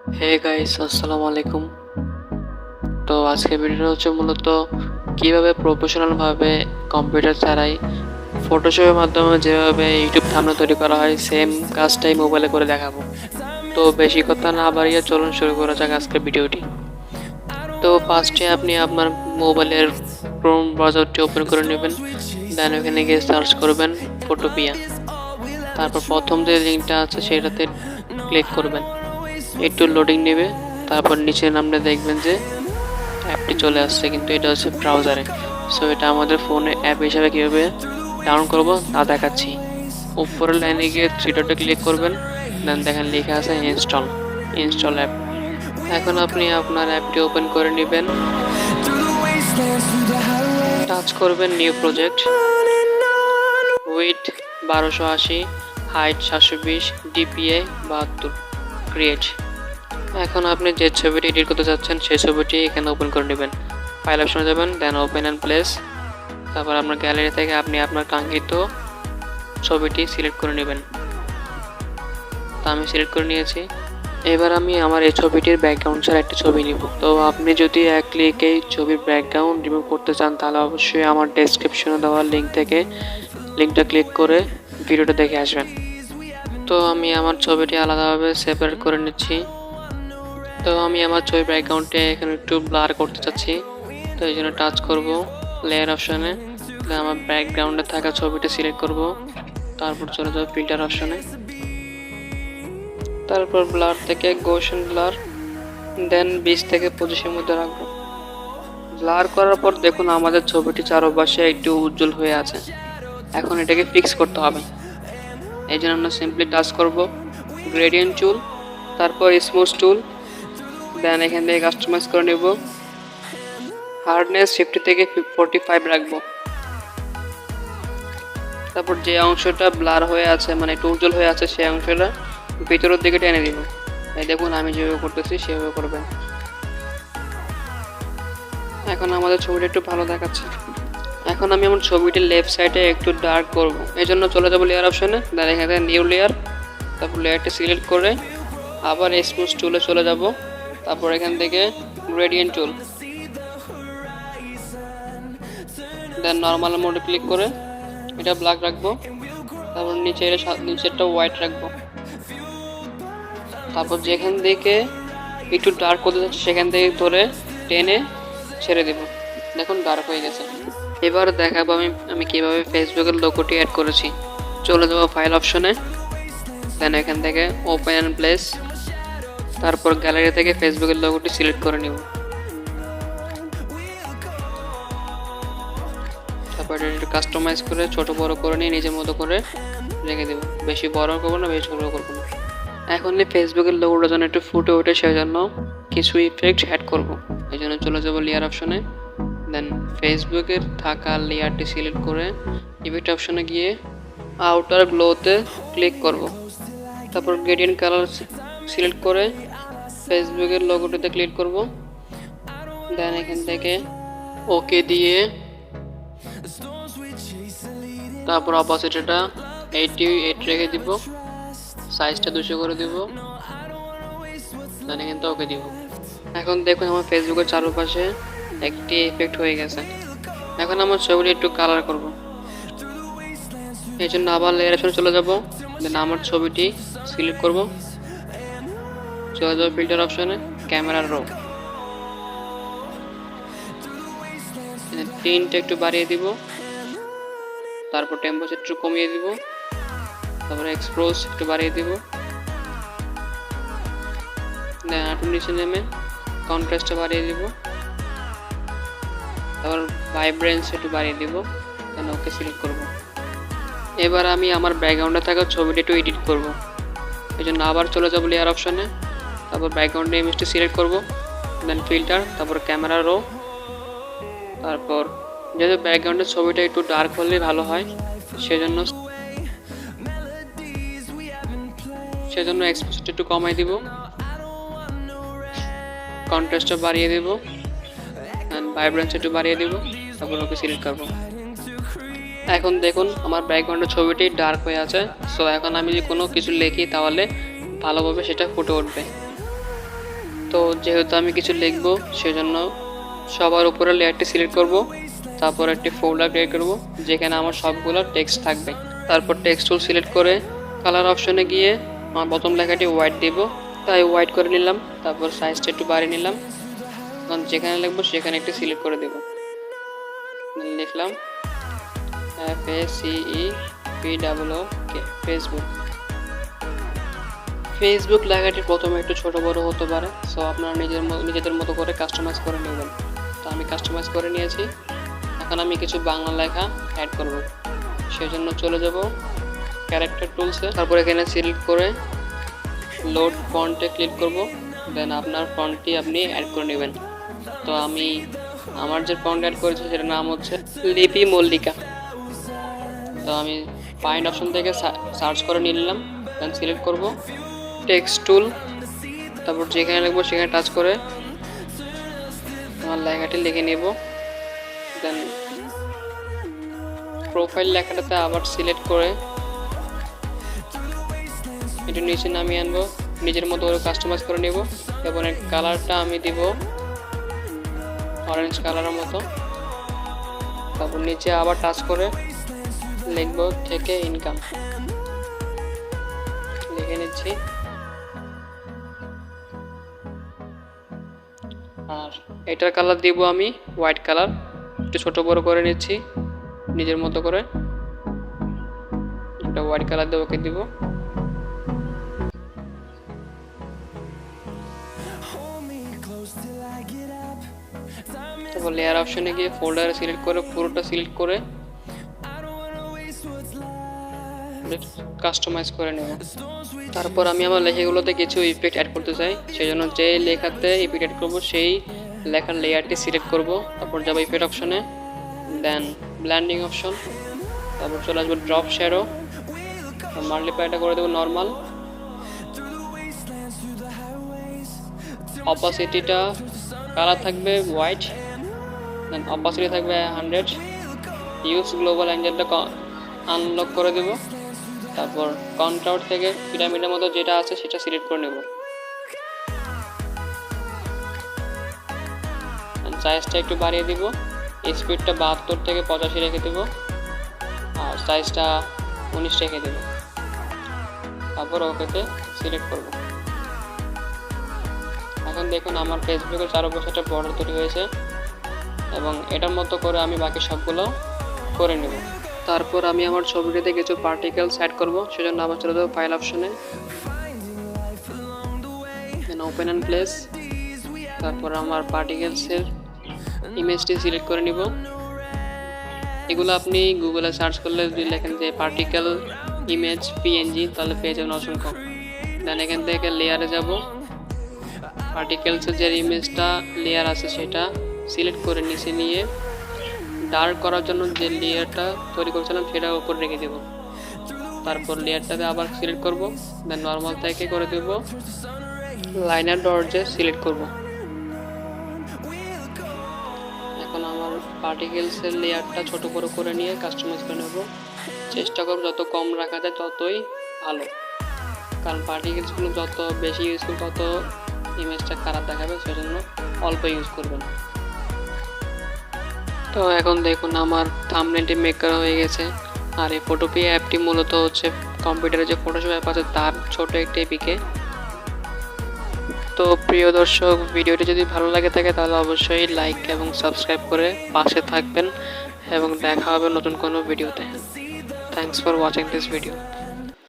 Hey guys, আসসালামু আলাইকুম। তো আজকে ভিডিওটা হচ্ছে মূলত কিভাবে প্রফেশনালভাবে কম্পিউটার ছাড়াই ফটোশপের মাধ্যমে যেভাবে ইউটিউব থাম্বনেল তৈরি করা হয় সেম কাজটাই মোবাইলে করে দেখাবো। তো বেশি কথা না বাড়িয়ে চলুন শুরু করা যাক আজকের ভিডিওটি। তো ফার্স্টে আপনি আপনার মোবাইলের ক্রোম ব্রাউজারটি ওপেন করে নেবেন, দেন ওখানে গিয়ে সার্চ করবেন ফটোপিয়া। তারপর প্রথম যে লিঙ্কটা আছে সেটাতে ক্লিক করবেন, একটু লোডিং নেবে। তারপর নিচে নামলে দেখবেন যে অ্যাপটি চলে আসছে, কিন্তু এটা হচ্ছে ব্রাউজারে। সো এটা আমাদের ফোনে অ্যাপ হিসাবে কীভাবে ডাউনলোড করব তা দেখাচ্ছি। উপরের লাইনে গিয়ে থ্রি ডটে ক্লিক করবেন, দেন দেখেন লেখা আছে ইনস্টল অ্যাপ। এখন আপনি আপনার অ্যাপটি ওপেন করে নেবেন, টাচ করবেন new project, with 1280, height 720, DPA 72, create. এখন আপনি যে ছবিটি এডিট করতে চাচ্ছেন সেই ছবিটি এখানে ওপেন করে নেবেন। ফাইল অপশনে যাবেন, দেন ওপেন অ্যান্ড প্লেস। তারপর আপনার গ্যালারি থেকে আপনি আপনার কাঙ্ক্ষিত ছবিটি সিলেক্ট করে নেবেন। তো আমি সিলেক্ট করে নিয়েছি। এবার আমি আমার এই ছবিটির ব্যাকগ্রাউন্ড ছাড়া একটা ছবি নিব। তো আপনি যদি এক ক্লিকেই ছবির ব্যাকগ্রাউন্ড রিমুভ করতে চান তাহলে অবশ্যই আমার ডেসক্রিপশনে দেওয়া লিঙ্ক থেকে লিঙ্কটা ক্লিক করে ভিডিওটা দেখে আসবেন। তো আমি আমার ছবিটি আলাদাভাবে সেপারেট করে নিচ্ছি। তো আমি আমার ছবির ব্যাকগ্রাউন্ডে এখানে একটু ব্লার করতে চাচ্ছি, তো এই জন্য টাচ করব লেয়ার অপশানে, আমার ব্যাকগ্রাউন্ডে থাকা ছবিটা সিলেক্ট করব। তারপর চলে যাব ফিল্টার অপশানে, তারপর ব্লার থেকে গোশন ব্লার, দেন 20 থেকে 25-এর মধ্যে রাখবো। ব্লার করার পর দেখুন আমাদের ছবিটি চারপাশে একটু উজ্জ্বল হয়ে আছে। এখন এটাকে ফিক্স করতে হবে, এই জন্য আমরা সিম্পলি টাচ করব গ্রেডিয়েন্ট টুল, তারপর স্মুথ টুল, দেন এখান থেকে কাস্টমাইজ করে নেব। হার্ডনেস 50 থেকে 45 রাখবো। তারপর যে অংশটা ব্লার হয়ে আছে মানে একটু উজ্জ্বল হয়ে আছে সেই অংশটা ভিতরের দিকে টেনে দিব। এই দেখুন আমি যেভাবে করতেছি সেভাবে করবেন। এখন আমাদের ছবিটা একটু ভালো দেখাচ্ছে। এখন আমি আমার ছবিটির লেফট সাইডে একটু ডার্ক করব, এই জন্য চলে যাবো লেয়ার অপশানে, দেন এখান থেকে নিউ লেয়ার, তারপর লেয়ারটি সিলেক্ট করে আবার স্মুথ টুলে চলে যাব। তারপর এখান থেকে গ্রেডিয়েন্ট টুল, দেন নর্মাল মোডে ক্লিক করে এটা ব্ল্যাক রাখবো। তারপর নিচেরটা হোয়াইট রাখবো। তারপর যেখান থেকে একটু ডার্ক করতে যাচ্ছে সেখান থেকে ধরে টেনে ছেড়ে দেব, দেখুন ডার্ক হয়ে গেছে। এবার দেখাবো আমি কীভাবে ফেসবুকের লোগোটি অ্যাড করেছি। চলে যাবো ফাইল অপশনে, দেন এখান থেকে ওপেন অ্যান্ড প্লেস, তারপর গ্যালারি থেকে ফেসবুকের লোগোটি সিলেক্ট করে নিব। তারপর একটু কাস্টমাইজ করে ছোট বড় করে নিয়ে নিজের মতো করে রেখে দেবো, বেশি বড় করবো না বেশি ছোট করবো না। এখন এই ফেসবুকের লোগোটার জন্য একটু ফুটে ওঠে সেই জন্য কিছু ইফেক্ট অ্যাড করব। এই জন্য চলে যাবো লেয়ার অপশনে, দেন ফেসবুকের থাকা লেয়ারটি সিলেক্ট করে ইফেক্ট অপশনে গিয়ে আউটার গ্লোতে ক্লিক করব। তারপর গ্রেডিয়েন্ট কালার সিলেক্ট করে ফেসবুকের লোগোটিতে ক্লিক করব, দেন এখান থেকে ওকে দিয়ে তারপর অপোজিটটা 88 রেখে দিব, সাইজটা 200 করে দিব, দেন এখান থেকে ওকে দিব। এখন দেখুন আমার ফেসবুকের চারপাশে একটি ইফেক্ট হয়ে গেছে। এখন আমার ছবিটি একটু কালার করব, এই জন্য আবার লেয়ার অপশনে চলে যাব, দেন আমার ছবিটি সিলেক্ট করব, চলে যাব ফিল্টার অপশনে, ক্যামেরা রো, প্রিন্টটা একটু বাড়িয়ে দিব, তারপর টেম্পারেচার একটু কমিয়ে দিব, তারপরে এক্সপোজ একটু বাড়িয়ে দিব, দেন একটু নিচে নেমে কন্ট্রাস্টটা বাড়িয়ে দিব, তারপর ভাইব্রেন্স একটু বাড়িয়ে দিব, দেন ওকে সিলেক্ট করব। এবার আমি আমার ব্যাকগ্রাউন্ডে থাকা ছবিটা একটু এডিট করব, এই জন্য আবার চলে যাব লেয়ার অপশনে, তারপর ব্যাকগ্রাউন্ডে ইমেজটি সিলেক্ট করব, দেন ফিল্টার, তারপর ক্যামেরা রো। তারপর যেহেতু ব্যাকগ্রাউন্ডের ছবিটা একটু ডার্ক হলে ভালো হয় সেজন্য এক্সপোজটা একটু কমাই দিব, কন্ট্রাস্টটা বাড়িয়ে দেব, এন্ড ভাইব্রেন্স একটু বাড়িয়ে দেব, তারপর ওকে সিলেক্ট করব। এখন দেখুন আমার ব্যাকগ্রাউন্ডের ছবিটি ডার্ক হয়ে আছে। সো এখন আমি যদি কোনো কিছু লিখি তাহলে ভালোভাবে সেটা ফুটে উঠবে। তো যেহেতু আমি কিছু লিখবো সেজন্য সবার উপরে লেয়ারটি সিলেক্ট করব, তারপর একটি ফোল্ডার ক্রিয়েট করব যেখানে আমার সবগুলো টেক্সট থাকবে। তারপর টেক্সট টুল সিলেক্ট করে কালার অপশনে গিয়ে আমার প্রথম লেখাটি হোয়াইট দেব, তাই হোয়াইট করে নিলাম। তারপর সাইজটা একটু বাড়িয়ে নিলাম, কারণ যেখানে লিখবো সেখানে একটু সিলেক্ট করে দেব। লিখলাম FACEPOOK ফেসবুক। ফেসবুক লেখাটি প্রথমে একটু ছোট বড় হতে পারে, সো আপনারা নিজেদের মতো করে কাস্টমাইজ করে নেবেন। তো আমি কাস্টমাইজ করে নিয়েছি। এখন আমি কিছু বাংলা লেখা অ্যাড করব, সেজন্য চলে যাব ক্যারেক্টার টুলসে, তারপর এখানে সিলেক্ট করে লোড ফন্টে ক্লিক করব, দেন আপনার ফন্টটি আপনি অ্যাড করে নেবেন। তো আমি আমার যে ফন্ট অ্যাড করেছি সেটার নাম হচ্ছে লিপি মল্লিকা। তো আমি ফাইন্ড অপশন থেকে সার্চ করে নিলাম, দেন সিলেক্ট করব টেক্সট টুল, তারপর যেখানে লিখবো সেখানে টাচ করে আমার লেখাটি লিখে নেব। দেন প্রোফাইল লেখাটাতে আবার সিলেক্ট করে একটু নিচে নামিয়ে আনবো, নিজের মতো করে কাস্টমাইজ করে নেব এবং কালারটা আমি দিব অরেঞ্জ কালারের মতো। তারপর নিচে আবার টাচ করে লিখব থেকে ইনকাম, লিখে নিচ্ছি। আর এটার কালার দিব আমি হোয়াইট কালার, একটু ছোট বড় করে নিচ্ছি নিজের মতো করে। এটা হোয়াইট কালার দিয়ে ওকে দিব। তারপর লেয়ার অপশনে গিয়ে ফোল্ডারে সিলেক্ট করে পুরোটা সিলেক্ট করে কাস্টমাইজ করে নেব। তারপর আমি আমার লেখাগুলোতে কিছু ইফেক্ট অ্যাড করতে চাই, সেই জন্য যে লেখাতে ইফেক্ট অ্যাড করবো সেই লেখার লেয়ারটি সিলেক্ট করব। তারপর যাবো ইফেক্ট অপশনে, দেন ব্ল্যান্ডিং অপশন, তারপর চলে আসবো ড্রপ শ্যাডো, মাল্টিপ্লাইটা করে দেবো নর্মাল, অপাসিটিটা কালার থাকবে হোয়াইট, দেন অপাসিটি থাকবে 100, ইউজ গ্লোবাল অ্যাঙ্গেলটা আনলক করে দেব। তারপর কন্ট্রাউট থেকে পিরামিডের মতো যেটা আছে সেটা সিলেক্ট করে নেব। সাইজটা একটু বাড়িয়ে দিব, স্পিডটা 72 থেকে 85 রেখে দেব, আর সাইজটা 19 রেখে দেব। তারপর ওকেতে সিলেক্ট করব। এখন দেখুন আমার ফেসবুকের চারপাশে একটা বর্ডার তৈরি হয়েছে এবং এটার মতো করে আমি বাকি সবগুলো করে নেব। তারপর আমি আমার ছবিটিতে কিছু পার্টিকেলস অ্যাড করব, সেজন্য আবার চলে যাবো ফাইল অপশনে, ওপেন অ্যান্ড প্লেস। তারপর আমার পার্টিকেলসের ইমেজটি সিলেক্ট করে নিব। এগুলো আপনি গুগলে সার্চ করলে যদি লেখেন যে পার্টিকেল ইমেজ পিএনজি তাহলে পেয়ে যাবেন অসংখ্য। দেন এখান থেকে লেয়ারে যাব, পার্টিকেলসের যে ইমেজটা লেয়ার আছে সেটা সিলেক্ট করে নিচে নিয়ে ডার্ক করার জন্য যে লেয়ারটা তৈরি করেছিলাম সেটা উপর রেখে দেব। তারপর লেয়ারটাতে আবার সিলেক্ট করব, দেন নর্মাল থেকে করে দেব লাইনার ডটে সিলেক্ট করব। এখন আমার পার্টিকেলসের লেয়ারটা ছোট বড় করে নিয়ে কাস্টমাইজ করে নেব। চেষ্টা করব যত কম রাখা যায় ততই ভালো, কারণ পার্টিকেলসগুলো যত বেশি ইউজ করব তত ইমেজটা খারাপ দেখাবে, সেজন্য অল্প ইউজ করবেন। তো এখন দেখুন আমার থাম্বনেলটি মেক করা হয়ে গেছে। আর এই ফটোপিয়া অ্যাপটি মূলত হচ্ছে কম্পিউটারে যে ফটোশপ অ্যাপ আছে তার ছোট একটি এপিকে। তো প্রিয় দর্শক, ভিডিওটি যদি ভালো লাগে থাকে তাহলে অবশ্যই লাইক এবং সাবস্ক্রাইব করে পাশে থাকবেন এবং দেখা হবে নতুন কোনো ভিডিওতে। Thanks for watching this video.